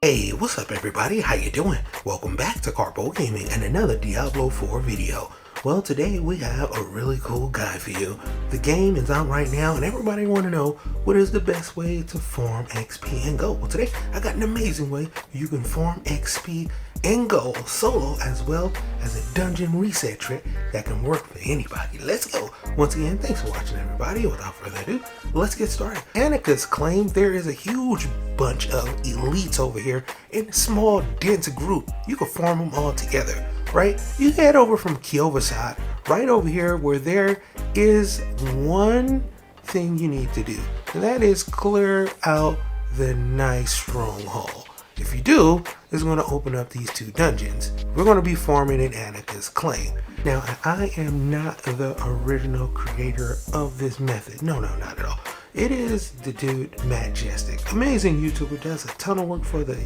Hey, what's up everybody? How you doing? Welcome back to Karpo Gaming and another Diablo 4 video. Well, today we have a really cool guide for you. The game is out right now and everybody want to know what is the best way to farm XP and gold. Well, today I got an amazing way you can farm XP and gold solo, as well as a dungeon reset trick that can work for anybody. Let's go. Once again, thanks for watching everybody. Without further ado, let's get started. a.k.a. claim there is a huge bunch of elites over here in a small dense group. You can farm them all together, right? You head over from Kiovaside, right over here where there is one thing you need to do, and that is clear out the nice stronghold. If you do, it's going to open up these two dungeons. We're going to be farming in a.k.a.'s claim. Now, I am not the original creator of this method. No, not at all. It is the dude Mattjestigsming, amazing YouTuber, does a ton of work for the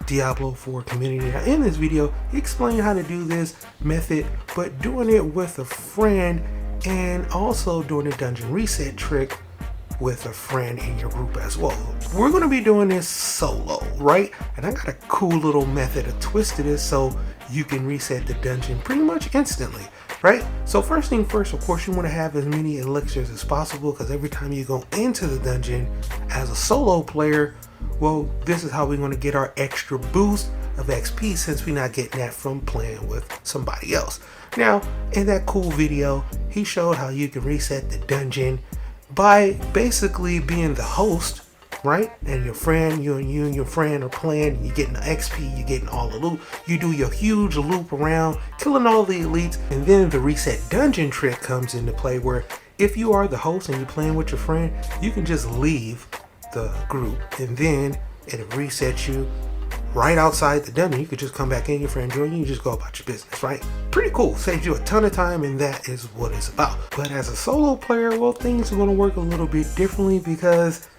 Diablo 4 community. Now, in this video, he explained how to do this method, but doing it with a friend and also doing a dungeon reset trick with a friend in your group as well. We're going to be doing this solo, right? And I got a cool little method, a twist to this, so you can reset the dungeon pretty much instantly, right? So first thing first, of course, you want to have as many elixirs as possible, because every time you go into the dungeon as a solo player, well, this is how we're going to get our extra boost of XP, since we're not getting that from playing with somebody else. Now, in that cool video, he showed how you can reset the dungeon by basically being the host, right? And your friend, you and your friend are playing, you're getting the XP, you're getting all the loot, you do your huge loop around, killing all the elites, and then the reset dungeon trick comes into play, where if you are the host and you're playing with your friend, you can just leave the group and then it resets you right outside the dungeon. You could just come back in, your friend join you, you just go about your business, right? Pretty cool, saves you a ton of time, and that is what it's about. But as a solo player, well, things are going to work a little bit differently, because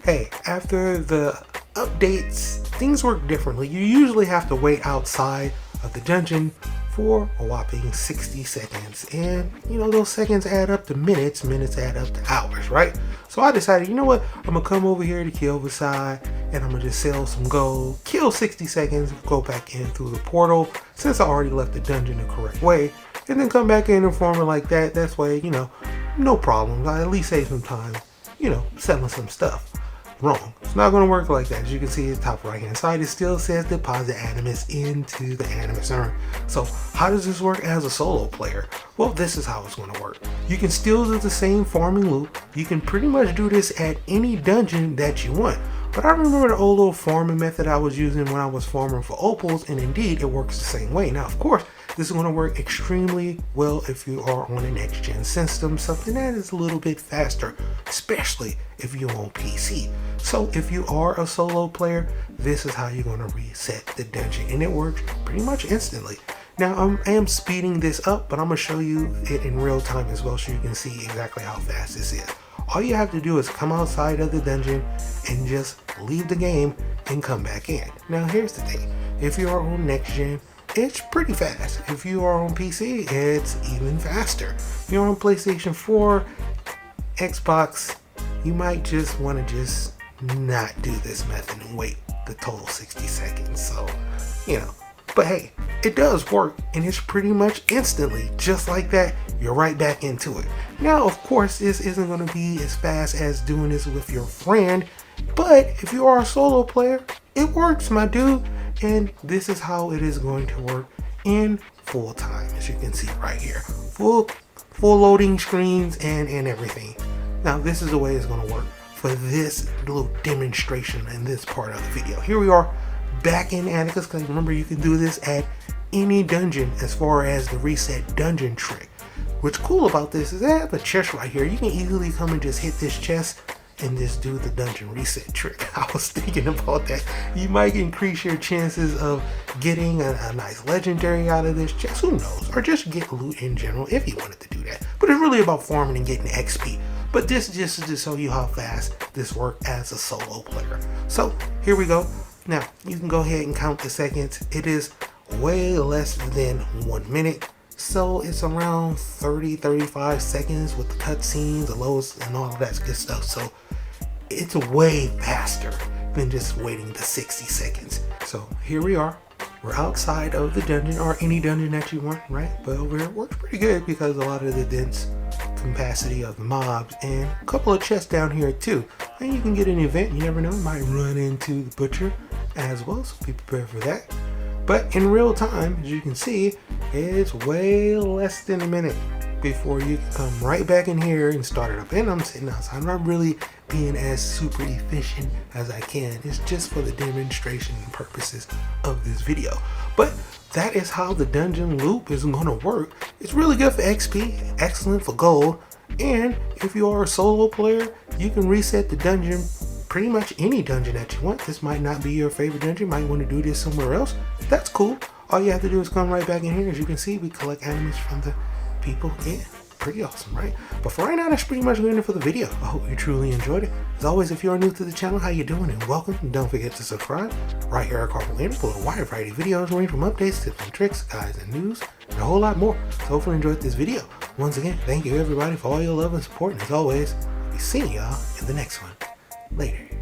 hey, after the updates, things work differently. You usually have to wait outside of the dungeon for a whopping 60 seconds, and you know, those seconds add up to minutes, minutes add up to hours, right? So I decided, you know what, I'm gonna come over here to Kiovaside and I'm gonna just sell some gold, kill 60 seconds, go back in through the portal, since I already left the dungeon the correct way, and then come back in and farm it like that. That's way, you know, no problems. I at least save some time, you know, selling some stuff. Wrong. It's not going to work like that. As you can see, the top right hand side, it still says deposit animus into the animus urn. So how does this work as a solo player? Well, this is how it's going to work. You can still do the same farming loop. You can pretty much do this at any dungeon that you want. But I remember the old little farming method I was using when I was farming for opals, and indeed it works the same way. Now, of course, this is going to work extremely well if you are on a next gen system, something that is a little bit faster, especially if you're on PC. So if you are a solo player, this is how you're going to reset the dungeon, and it works pretty much instantly. Now, I am speeding this up, but I'm going to show you it in real time as well, so you can see exactly how fast this is. All you have to do is come outside of the dungeon and just leave the game and come back in. Now, here's the thing. If you are on next gen, it's pretty fast. If you are on PC, it's even faster. If you're on PlayStation 4, Xbox, you might just want to just not do this method and wait the total 60 seconds. So, you know, but hey, it does work, and it's pretty much instantly, just like that, you're right back into it. Now, of course, this isn't going to be as fast as doing this with your friend, but if you are a solo player, it works, my dude. And this is how it is going to work in full time, as you can see right here. Full loading screens and everything. Now, this is the way it's going to work for this little demonstration in this part of the video. Here we are back in a.k.a. claim. Remember, you can do this at any dungeon as far as the reset dungeon trick. What's cool about this is I have a chest right here. You can easily come and just hit this chest and just do the dungeon reset trick. I was thinking about that. You might increase your chances of getting a nice legendary out of this chest, who knows, or just get loot in general if you wanted to do that. But it's really about farming and getting XP. But this just is to show you how fast this works as a solo player. So here we go. Now you can go ahead and count the seconds. It is way less than 1 minute. So it's around 30-35 seconds with the cutscenes, the loads, and all of that good stuff. So it's way faster than just waiting the 60 seconds. So here we are. We're outside of the dungeon, or any dungeon that you want, right? But over here it works pretty good because a lot of the dense capacity of the mobs, and a couple of chests down here too. And you can get an event, you never know, you might run into the butcher as well, so be prepared for that. But in real time, as you can see, it's way less than a minute before you can come right back in here and start it up. And I'm sitting outside. I'm not really being as super efficient as I can. It's just for the demonstration purposes of this video. But that is how the dungeon loop is going to work. It's really good for XP, excellent for gold. And if you are a solo player, you can reset the dungeon, pretty much any dungeon that you want. This might not be your favorite dungeon. You might want to do this somewhere else. That's cool. All you have to do is come right back in here. As you can see, we collect items from the people. Yeah, pretty awesome, right? But for right now, that's pretty much it for the video. I hope you truly enjoyed it. As always, if you're new to the channel, how you doing, and welcome. And don't forget to subscribe. Right here at Karpo Gaming for a wide variety of videos ranging from updates, tips and tricks, guides and news, and a whole lot more. So hopefully you enjoyed this video. Once again, thank you everybody for all your love and support. And as always, I'll be seeing y'all in the next one. Later.